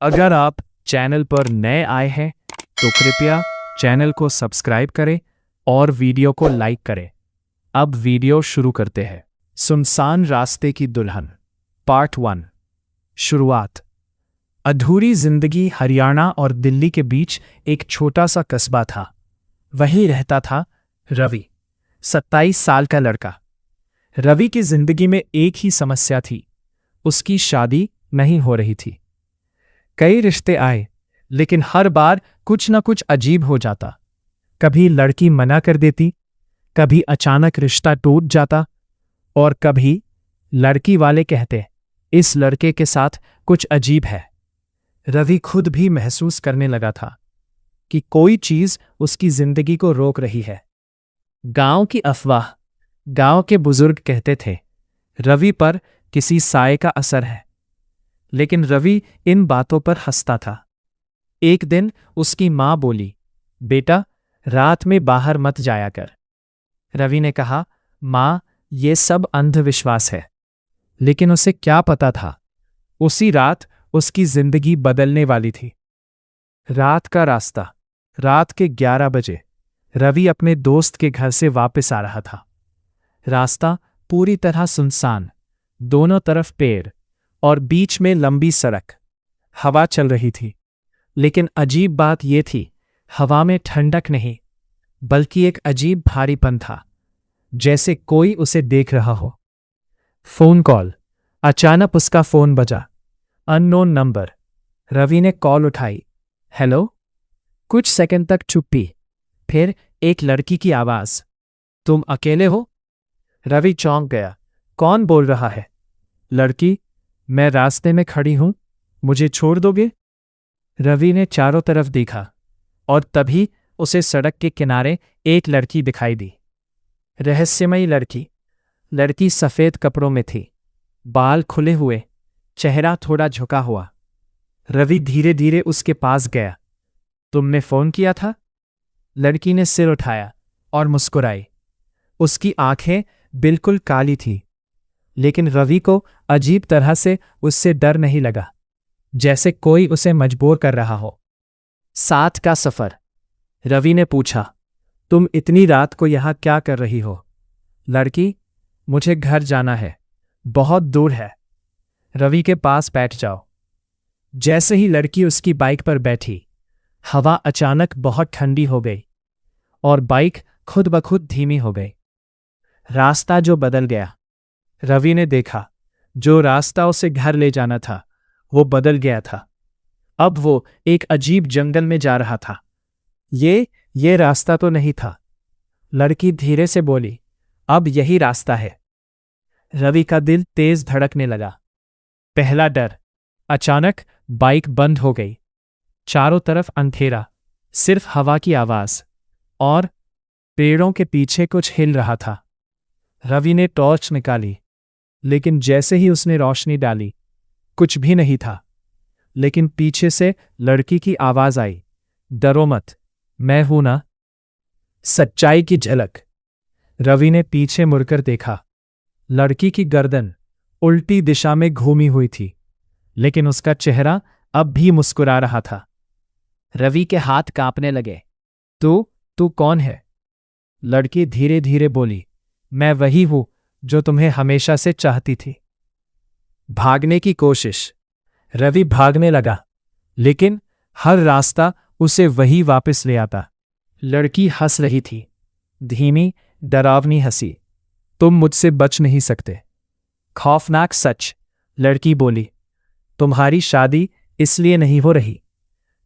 अगर आप चैनल पर नए आए हैं तो कृपया चैनल को सब्सक्राइब करें और वीडियो को लाइक करें। अब वीडियो शुरू करते हैं। सुनसान रास्ते की दुल्हन पार्ट 1। शुरुआत। अधूरी जिंदगी। हरियाणा और दिल्ली के बीच एक छोटा सा कस्बा था। वहीं रहता था रवि, 27 साल का लड़का। रवि की जिंदगी में एक ही समस्या थी, उसकी शादी नहीं हो रही थी। कई रिश्ते आए, लेकिन हर बार कुछ न कुछ अजीब हो जाता। कभी लड़की मना कर देती, कभी अचानक रिश्ता टूट जाता, और कभी लड़की वाले कहते, इस लड़के के साथ कुछ अजीब है। रवि खुद भी महसूस करने लगा था कि कोई चीज उसकी जिंदगी को रोक रही है। गांव की अफवाह। गांव के बुजुर्ग कहते थे, रवि पर किसी साए का असर है, लेकिन रवि इन बातों पर हंसता था। एक दिन उसकी मां बोली, बेटा, रात में बाहर मत जाया कर। रवि ने कहा, मां, ये सब अंधविश्वास है। लेकिन उसे क्या पता था, उसी रात उसकी जिंदगी बदलने वाली थी। रात का रास्ता। रात के 11 बजे रवि अपने दोस्त के घर से वापस आ रहा था। रास्ता पूरी तरह सुनसान, दोनों तरफ पेड़ और बीच में लंबी सड़क। हवा चल रही थी, लेकिन अजीब बात यह थी, हवा में ठंडक नहीं, बल्कि एक अजीब भारीपन था, जैसे कोई उसे देख रहा हो। Phone call. अचानक उसका फोन बजा। Unknown number. रवि ने कॉल उठाई। हेलो। कुछ सेकंड तक चुप्पी, फिर एक लड़की की आवाज, तुम अकेले हो? रवि चौंक गया। कौन बोल रहा है? लड़की, मैं रास्ते में खड़ी हूं, मुझे छोड़ दोगे? रवि ने चारों तरफ देखा, और तभी उसे सड़क के किनारे एक लड़की दिखाई दी। रहस्यमयी लड़की। लड़की सफेद कपड़ों में थी, बाल खुले हुए, चेहरा थोड़ा झुका हुआ। रवि धीरे धीरे उसके पास गया। तुमने फोन किया था? लड़की ने सिर उठाया और मुस्कुराई। उसकी आंखें बिल्कुल काली थी, लेकिन रवि को अजीब तरह से उससे डर नहीं लगा, जैसे कोई उसे मजबूर कर रहा हो। साथ का सफर। रवि ने पूछा, तुम इतनी रात को यहां क्या कर रही हो? लड़की, मुझे घर जाना है, बहुत दूर है। रवि के पास बैठ जाओ। जैसे ही लड़की उसकी बाइक पर बैठी, हवा अचानक बहुत ठंडी हो गई और बाइक खुद ब खुद धीमी हो गई। रास्ता जो बदल गया। रवि ने देखा, जो रास्ता उसे घर ले जाना था वो बदल गया था। अब वो एक अजीब जंगल में जा रहा था। ये रास्ता तो नहीं था। लड़की धीरे से बोली, अब यही रास्ता है। रवि का दिल तेज धड़कने लगा। पहला डर। अचानक बाइक बंद हो गई। चारों तरफ अंधेरा, सिर्फ हवा की आवाज, और पेड़ों के पीछे कुछ हिल रहा था। रवि ने टॉर्च निकाली, लेकिन जैसे ही उसने रोशनी डाली, कुछ भी नहीं था। लेकिन पीछे से लड़की की आवाज आई, डरो मत, मैं हूं ना। सच्चाई की झलक। रवि ने पीछे मुड़कर देखा। लड़की की गर्दन उल्टी दिशा में घूमी हुई थी, लेकिन उसका चेहरा अब भी मुस्कुरा रहा था। रवि के हाथ कांपने लगे। तू कौन है? लड़की धीरे धीरे बोली, मैं वही हूं जो तुम्हें हमेशा से चाहती थी। भागने की कोशिश। रवि भागने लगा, लेकिन हर रास्ता उसे वही वापस ले आता। लड़की हंस रही थी, धीमी, डरावनी हंसी। तुम मुझसे बच नहीं सकते। खौफनाक सच। लड़की बोली, तुम्हारी शादी इसलिए नहीं हो रही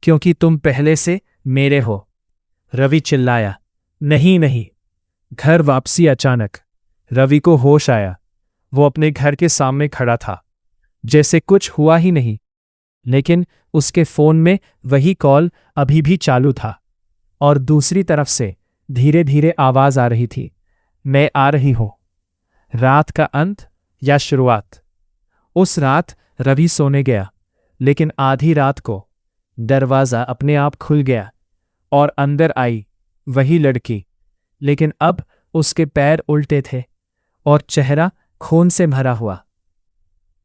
क्योंकि तुम पहले से मेरे हो। रवि चिल्लाया, नहीं नहीं। घर वापसी। अचानक रवि को होश आया। वो अपने घर के सामने खड़ा था, जैसे कुछ हुआ ही नहीं। लेकिन उसके फोन में वही कॉल अभी भी चालू था, और दूसरी तरफ से धीरे धीरे आवाज आ रही थी, मैं आ रही हूं। रात का अंत या शुरुआत। उस रात रवि सोने गया, लेकिन आधी रात को दरवाजा अपने आप खुल गया और अंदर आई वही लड़की, लेकिन अब उसके पैर उल्टे थे और चेहरा खून से भरा हुआ।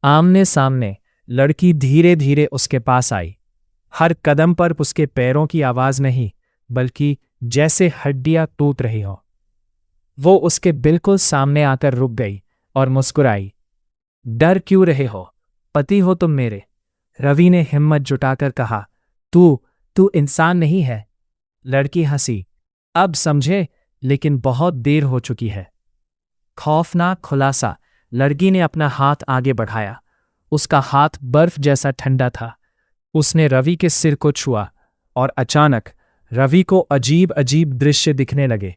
आमने सामने लड़की धीरे धीरे उसके पास आई। हर कदम पर उसके पैरों की आवाज नहीं, बल्कि जैसे हड्डियां टूट रही हो। वो उसके बिल्कुल सामने आकर रुक गई और मुस्कुराई। डर क्यों रहे हो? पति हो तुम मेरे। रवि ने हिम्मत जुटाकर कहा। तू तू इंसान नहीं है। लड़की हंसी। अब समझे, लेकिन बहुत देर हो चुकी है। खौफनाक खुलासा। लड़की ने अपना हाथ आगे बढ़ाया। उसका हाथ बर्फ जैसा ठंडा था। उसने रवि के सिर को छुआ और अचानक रवि को अजीब अजीब दृश्य दिखने लगे।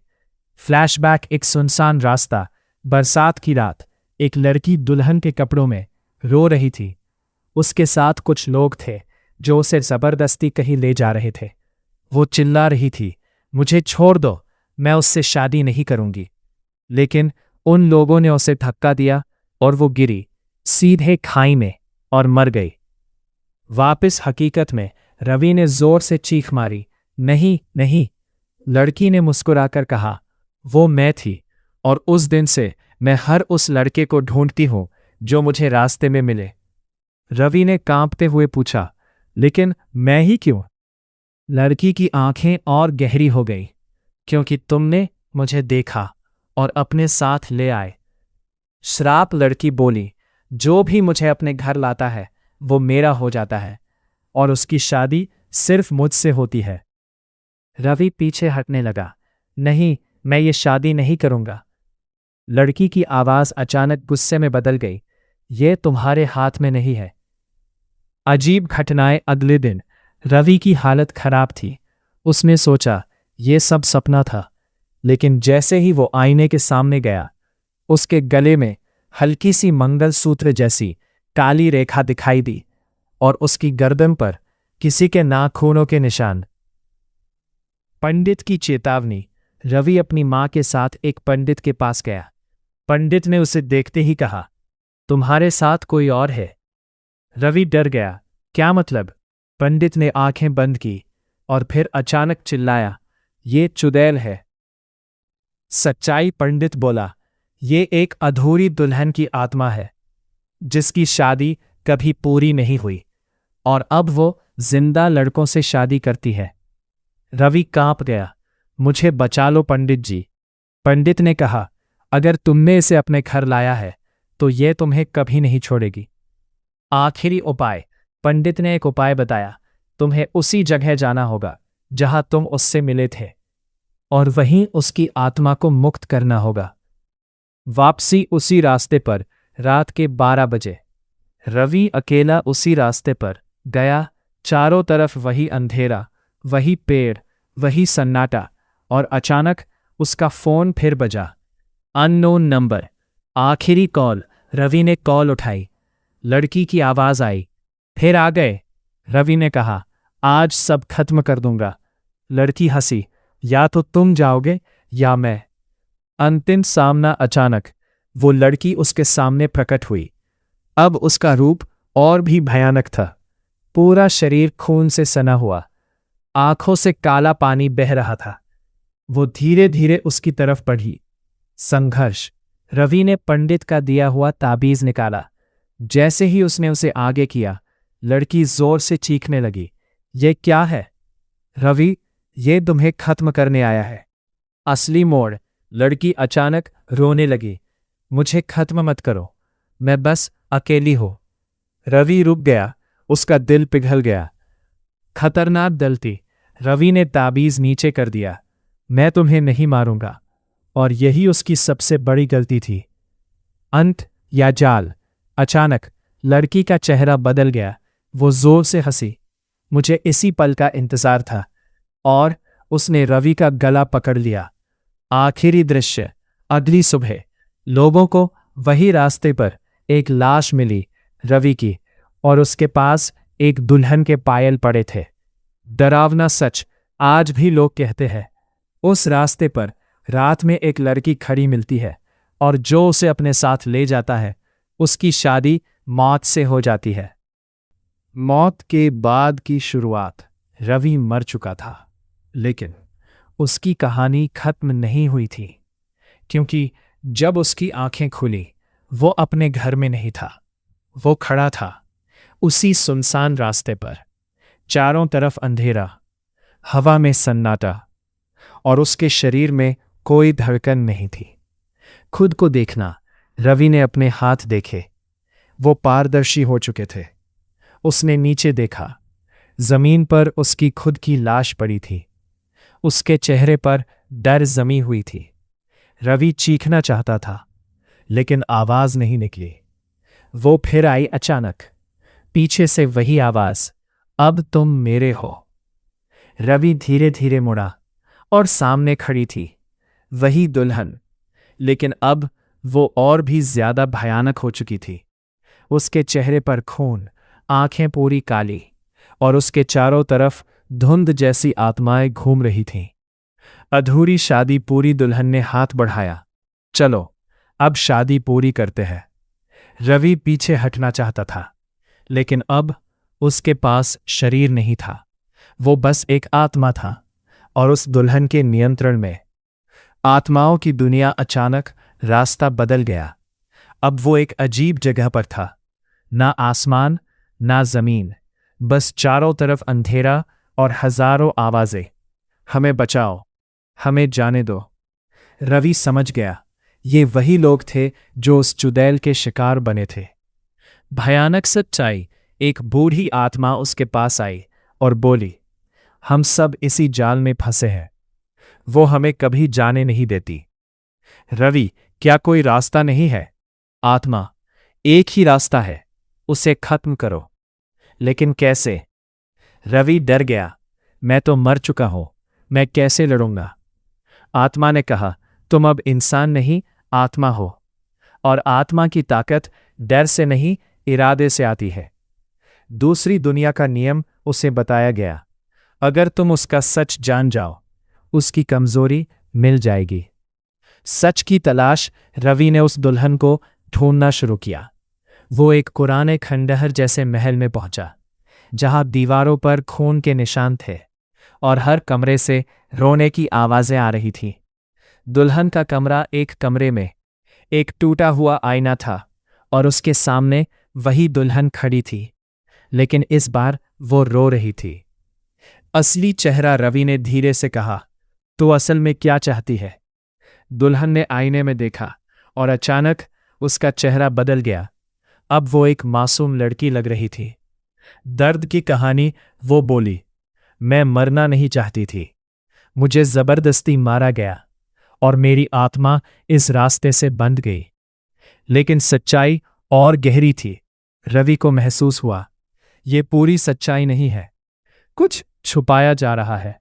फ्लैशबैक। एक सुनसान रास्ता, बरसात की रात, एक लड़की दुल्हन के कपड़ों में रो रही थी। उसके साथ कुछ लोग थे जो उसे जबरदस्ती कहीं ले जा रहे थे। वो चिल्ला रही थी, मुझे छोड़ दो, मैं उससे शादी नहीं करूंगी। लेकिन उन लोगों ने उसे धक्का दिया और वो गिरी सीधे खाई में और मर गई। वापस हकीकत में रवि ने जोर से चीख मारी। नहीं नहीं। लड़की ने मुस्कुराकर कहा, वो मैं थी, और उस दिन से मैं हर उस लड़के को ढूंढती हूं जो मुझे रास्ते में मिले। रवि ने कांपते हुए पूछा, लेकिन मैं ही क्यों? लड़की की आंखें और गहरी हो गई। क्योंकि तुमने मुझे देखा और अपने साथ ले आए। श्राप। लड़की बोली, जो भी मुझे अपने घर लाता है वो मेरा हो जाता है, और उसकी शादी सिर्फ मुझसे होती है। रवि पीछे हटने लगा। नहीं, मैं ये शादी नहीं करूंगा। लड़की की आवाज अचानक गुस्से में बदल गई। ये तुम्हारे हाथ में नहीं है। अजीब घटनाएं। अगले दिन रवि की हालत खराब थी। उसने सोचा ये सब सपना था, लेकिन जैसे ही वो आईने के सामने गया, उसके गले में हल्की सी मंगलसूत्र जैसी काली रेखा दिखाई दी और उसकी गर्दन पर किसी के नाखूनों के निशान। पंडित की चेतावनी। रवि अपनी मां के साथ एक पंडित के पास गया। पंडित ने उसे देखते ही कहा, तुम्हारे साथ कोई और है। रवि डर गया। क्या मतलब? पंडित ने आंखें बंद की और फिर अचानक चिल्लाया, ये चुड़ैल है। सच्चाई। पंडित बोला, ये एक अधूरी दुल्हन की आत्मा है, जिसकी शादी कभी पूरी नहीं हुई, और अब वो जिंदा लड़कों से शादी करती है। रवि कांप गया। मुझे बचा लो पंडित जी। पंडित ने कहा, अगर तुमने इसे अपने घर लाया है तो ये तुम्हें कभी नहीं छोड़ेगी। आखिरी उपाय। पंडित ने एक उपाय बताया। तुम्हें उसी जगह जाना होगा जहां तुम उससे मिले थे, और वहीं उसकी आत्मा को मुक्त करना होगा। वापसी। उसी रास्ते पर। रात के 12 बजे रवि अकेला उसी रास्ते पर गया। चारों तरफ वही अंधेरा, वही पेड़, वही सन्नाटा, और अचानक उसका फोन फिर बजा। Unknown number. आखिरी कॉल। रवि ने कॉल उठाई। लड़की की आवाज आई, फिर आ गए। रवि ने कहा, आज सब खत्म कर दूंगा। लड़की हंसी, या तो तुम जाओगे या मैं। अंतिम सामना। अचानक वो लड़की उसके सामने प्रकट हुई। अब उसका रूप और भी भयानक था। पूरा शरीर खून से सना हुआ, आंखों से काला पानी बह रहा था। वो धीरे धीरे उसकी तरफ बढ़ी। संघर्ष। रवि ने पंडित का दिया हुआ ताबीज निकाला। जैसे ही उसने उसे आगे किया, लड़की जोर से चीखने लगी, ये क्या है? रवि, ये तुम्हें खत्म करने आया है। असली मोड़। लड़की अचानक रोने लगी, मुझे खत्म मत करो, मैं बस अकेली हूं। रवि रुक गया। उसका दिल पिघल गया। खतरनाक गलती। रवि ने ताबीज नीचे कर दिया। मैं तुम्हें नहीं मारूंगा। और यही उसकी सबसे बड़ी गलती थी। अंत या जाल। अचानक लड़की का चेहरा बदल गया। वो जोर से हंसी। मुझे इसी पल का इंतजार था। और उसने रवि का गला पकड़ लिया। आखिरी दृश्य। अगली सुबह लोगों को वही रास्ते पर एक लाश मिली, रवि की, और उसके पास एक दुल्हन के पायल पड़े थे। डरावना सच। आज भी लोग कहते हैं उस रास्ते पर रात में एक लड़की खड़ी मिलती है, और जो उसे अपने साथ ले जाता है उसकी शादी मौत से हो जाती है। मौत के बाद की शुरुआत। रवि मर चुका था, लेकिन उसकी कहानी खत्म नहीं हुई थी, क्योंकि जब उसकी आंखें खुली वो अपने घर में नहीं था। वो खड़ा था उसी सुनसान रास्ते पर, चारों तरफ अंधेरा, हवा में सन्नाटा, और उसके शरीर में कोई धड़कन नहीं थी। खुद को देखना। रवि ने अपने हाथ देखे, वो पारदर्शी हो चुके थे। उसने नीचे देखा, जमीन पर उसकी खुद की लाश पड़ी थी। उसके चेहरे पर डर जमी हुई थी। रवि चीखना चाहता था, लेकिन आवाज नहीं निकली। वो फिर आई अचानक, पीछे से वही आवाज, अब तुम मेरे हो। रवि धीरे धीरे मुड़ा और सामने खड़ी थी वही दुल्हन, लेकिन अब वो और भी ज्यादा भयानक हो चुकी थी। उसके चेहरे पर खून, आंखें पूरी काली, और उसके चारों तरफ धुंध जैसी आत्माएं घूम रही थीं। अधूरी शादी पूरी। दुल्हन ने हाथ बढ़ाया, चलो अब शादी पूरी करते हैं। रवि पीछे हटना चाहता था, लेकिन अब उसके पास शरीर नहीं था। वो बस एक आत्मा था, और उस दुल्हन के नियंत्रण में। आत्माओं की दुनिया अचानक रास्ता बदल गया। अब वो एक अजीब जगह पर था। ना आसमान, ना जमीन, बस चारों तरफ अंधेरा और हजारों आवाजें। हमें बचाओ, हमें जाने दो। रवि समझ गया, ये वही लोग थे जो उस चुड़ैल के शिकार बने थे। भयानक सच्चाई। एक बूढ़ी आत्मा उसके पास आई और बोली, हम सब इसी जाल में फंसे हैं। वो हमें कभी जाने नहीं देती। रवि, क्या कोई रास्ता नहीं है? आत्मा, एक ही रास्ता है, उसे खत्म करो। लेकिन कैसे? रवि डर गया, मैं तो मर चुका हूं, मैं कैसे लड़ूंगा? आत्मा ने कहा, तुम अब इंसान नहीं, आत्मा हो, और आत्मा की ताकत डर से नहीं, इरादे से आती है। दूसरी दुनिया का नियम उसे बताया गया, अगर तुम उसका सच जान जाओ, उसकी कमजोरी मिल जाएगी। सच की तलाश। रवि ने उस दुल्हन को ढूंढना शुरू किया। वो एक पुराने खंडहर जैसे महल में पहुंचा, जहां दीवारों पर खून के निशान थे और हर कमरे से रोने की आवाजें आ रही थीं। दुल्हन का कमरा। एक कमरे में एक टूटा हुआ आईना था, और उसके सामने वही दुल्हन खड़ी थी, लेकिन इस बार वो रो रही थी। असली चेहरा। रवि ने धीरे से कहा, तू असल में क्या चाहती है? दुल्हन ने आईने में देखा, और अचानक उसका चेहरा बदल गया। अब वो एक मासूम लड़की लग रही थी। दर्द की कहानी। वो बोली, मैं मरना नहीं चाहती थी, मुझे जबरदस्ती मारा गया, और मेरी आत्मा इस रास्ते से बंध गई। लेकिन सच्चाई और गहरी थी। रवि को महसूस हुआ, ये पूरी सच्चाई नहीं है, कुछ छुपाया जा रहा है।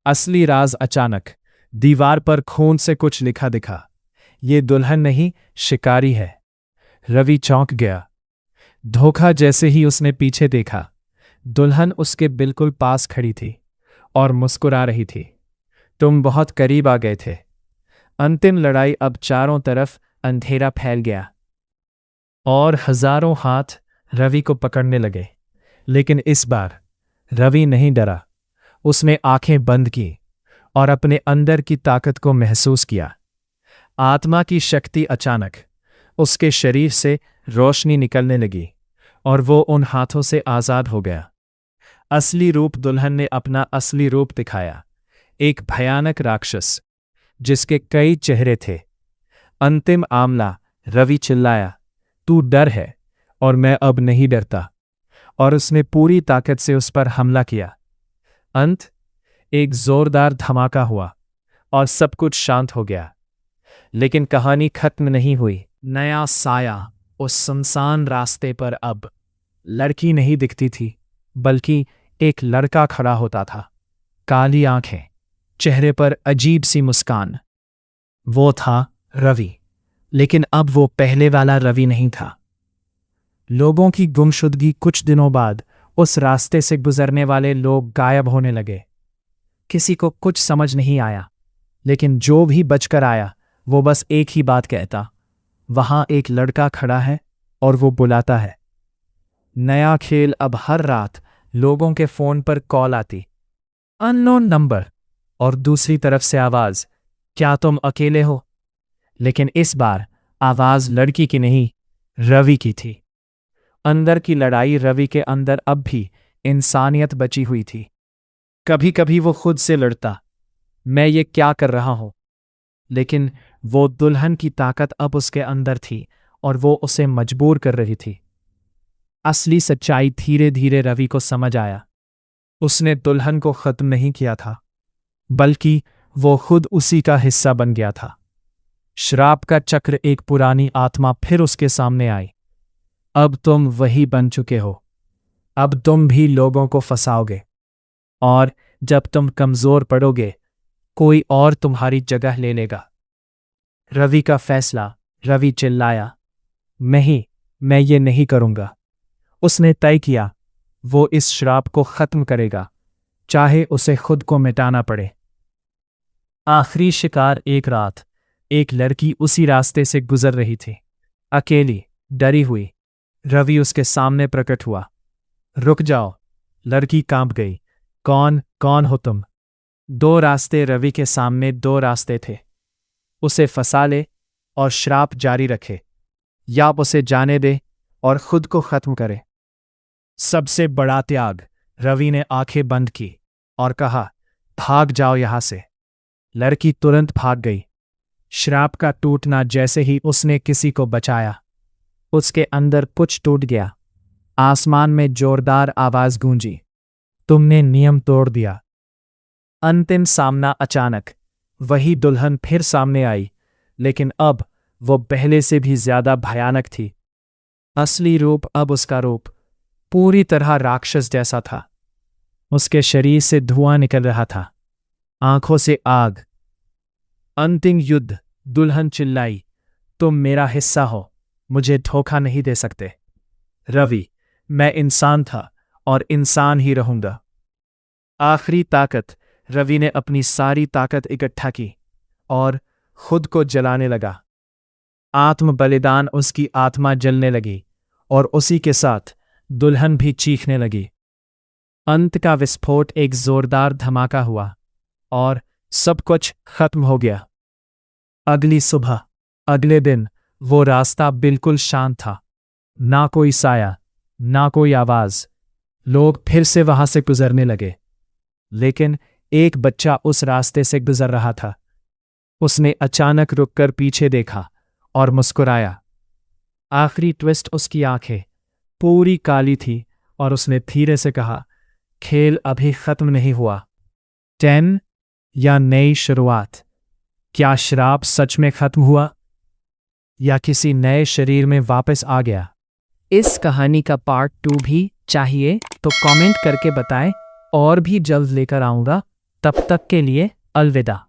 असली राज। अचानक दीवार पर खून से कुछ लिखा दिखा, ये दुल्हन नहीं, शिकारी है। रवि चौंक गया। धोखा। जैसे ही उसने पीछे देखा, दुल्हन उसके बिल्कुल पास खड़ी थी और मुस्कुरा रही थी। तुम बहुत करीब आ गए थे। अंतिम लड़ाई। अब चारों तरफ अंधेरा फैल गया, और हजारों हाथ रवि को पकड़ने लगे। लेकिन इस बार रवि नहीं डरा। उसने आंखें बंद की और अपने अंदर की ताकत को महसूस किया। आत्मा की शक्ति। अचानक उसके शरीर से रोशनी निकलने लगी, और वो उन हाथों से आजाद हो गया। असली रूप। दुल्हन ने अपना असली रूप दिखाया, एक भयानक राक्षस जिसके कई चेहरे थे। अंतिम आमला। रवि चिल्लाया, तू डर है, और मैं अब नहीं डरता, और उसने पूरी ताकत से उस पर हमला किया। अंत। एक जोरदार धमाका हुआ, और सब कुछ शांत हो गया। लेकिन कहानी खत्म नहीं हुई। नया साया। उस सुनसान रास्ते पर अब लड़की नहीं दिखती थी, बल्कि एक लड़का खड़ा होता था। काली आंखें, चेहरे पर अजीब सी मुस्कान। वो था रवि, लेकिन अब वो पहले वाला रवि नहीं था। लोगों की गुमशुदगी। कुछ दिनों बाद उस रास्ते से गुजरने वाले लोग गायब होने लगे। किसी को कुछ समझ नहीं आया, लेकिन जो भी बचकर आया वो बस एक ही बात कहता, वहां एक लड़का खड़ा है और वो बुलाता है। नया खेल। अब हर रात लोगों के फोन पर कॉल आती, अननोन नंबर, और दूसरी तरफ से आवाज, क्या तुम अकेले हो? लेकिन इस बार आवाज लड़की की नहीं, रवि की थी। अंदर की लड़ाई। रवि के अंदर अब भी इंसानियत बची हुई थी। कभी कभी वो खुद से लड़ता, मैं ये क्या कर रहा हूं, लेकिन वो दुल्हन की ताकत अब उसके अंदर थी और वो उसे मजबूर कर रही थी। असली सच्चाई धीरे धीरे रवि को समझ आया। उसने दुल्हन को खत्म नहीं किया था, बल्कि वो खुद उसी का हिस्सा बन गया था। श्राप का चक्र, एक पुरानी आत्मा फिर उसके सामने आई। अब तुम वही बन चुके हो। अब तुम भी लोगों को फंसाओगे, और जब तुम कमजोर पड़ोगे कोई और तुम्हारी जगह ले लेगा। रवि का फैसला। रवि चिल्लाया, नहीं, मैं ये नहीं करूंगा। उसने तय किया, वो इस श्राप को खत्म करेगा, चाहे उसे खुद को मिटाना पड़े। आखिरी शिकार। एक रात एक लड़की उसी रास्ते से गुजर रही थी, अकेली, डरी हुई। रवि उसके सामने प्रकट हुआ। रुक जाओ। लड़की कांप गई। कौन कौन हो तुम? दो रास्ते। रवि के सामने दो रास्ते थे। उसे फंसा ले और श्राप जारी रखे, या उसे जाने दे और खुद को खत्म करे। सबसे बड़ा त्याग। रवि ने आंखें बंद की और कहा, भाग जाओ यहां से। लड़की तुरंत भाग गई। श्राप का टूटना। जैसे ही उसने किसी को बचाया, उसके अंदर कुछ टूट गया। आसमान में जोरदार आवाज गूंजी, तुमने नियम तोड़ दिया। अंतिम सामना। अचानक वही दुल्हन फिर सामने आई, लेकिन अब वो पहले से भी ज्यादा भयानक थी। असली रूप। अब उसका रूप पूरी तरह राक्षस जैसा था। उसके शरीर से धुआं निकल रहा था, आंखों से आग। अंतिम युद्ध। दुल्हन चिल्लाई, तुम मेरा हिस्सा हो, मुझे धोखा नहीं दे सकते। रवि, मैं इंसान था और इंसान ही रहूंगा। आखिरी ताकत। रवि ने अपनी सारी ताकत इकट्ठा की और खुद को जलाने लगा। आत्म बलिदान। उसकी आत्मा जलने लगी और उसी के साथ दुल्हन भी चीखने लगी। अंत का विस्फोट। एक जोरदार धमाका हुआ और सब कुछ खत्म हो गया। अगली सुबह। अगले दिन वो रास्ता बिल्कुल शांत था। ना कोई साया, ना कोई आवाज। लोग फिर से वहां से गुजरने लगे, लेकिन एक बच्चा उस रास्ते से गुजर रहा था। उसने अचानक रुककर पीछे देखा और मुस्कुराया। आखिरी ट्विस्ट। उसकी आंखें पूरी काली थी और उसने धीरे से कहा, खेल अभी खत्म नहीं हुआ। 10 या नई शुरुआत। क्या श्राप सच में खत्म हुआ या किसी नए शरीर में वापस आ गया? इस कहानी का पार्ट 2 भी चाहिए तो कमेंट करके बताएं, और भी जल्द लेकर आऊंगा। तब तक के लिए अलविदा।